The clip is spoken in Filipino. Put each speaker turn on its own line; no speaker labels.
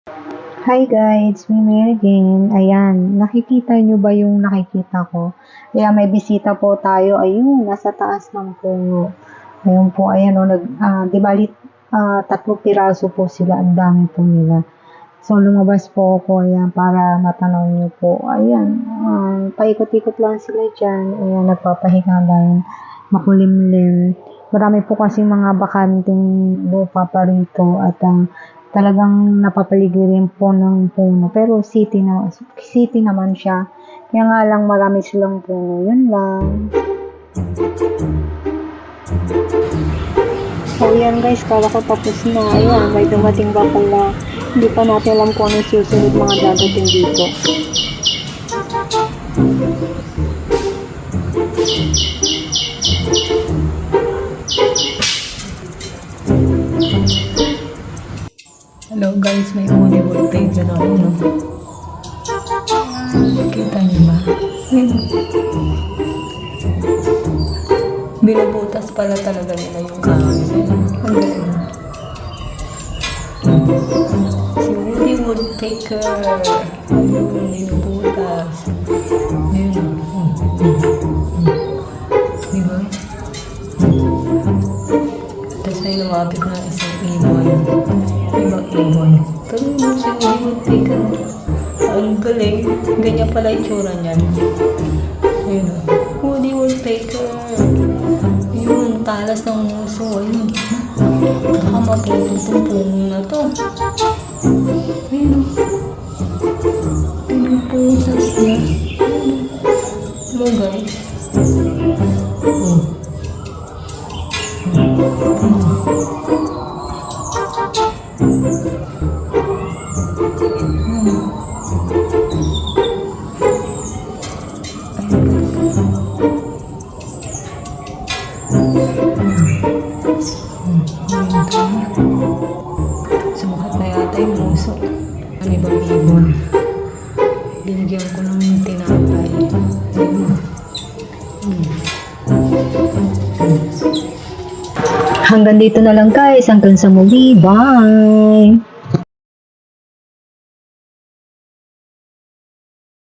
Hi guys, me Mary again. Ayan, nakikita nyo ba yung nakikita ko? Ayan, may bisita po tayo. Ayun, nasa taas ng puno. Ayun po, ayan o, di bali, 3 piraso po sila. Ang dami po nila. So, lumabas po ako, ayan, para matanaw nyo po. Ayan, paikot-ikot lang sila dyan. Ayan, nagpapahinga dahil makulimlim. Marami po kasi mga bakanting lupa pa rito at talagang napapaligiran po ng puno. Pero city naman siya. Kaya nga lang marami silang puno. Yun lang. So yan guys, kala ko tapos na. Ayan, may dumating pa pala. Hindi pa natin alam kung ano susunod mga dadating dito.
Hello guys, may uni voltage na ako, no? Kita niyo ba? Binubutas pala talaga nila yung kahoy. Ang galing. Si Woody Woodpecker. Ayun, binubutas. Ayun. Diba? Tapos may lumapit na isang ibon. Ibang ibon. Pero yung si Woody Woodpecker, ang galing. Ganyan pala itsura niyan. Ayun o. Woody Woodpecker. Ayun, talas ng muso. Ayun. Baka maputol itong puno na to. Ayun o. Pinuputas niya. Diba guys? Oh. Sumakat na yata yung muso. Ano ibang ibon? Binigyan ko ng tinapay.
Hanggang dito na lang guys. Hanggang sa muli. Bye!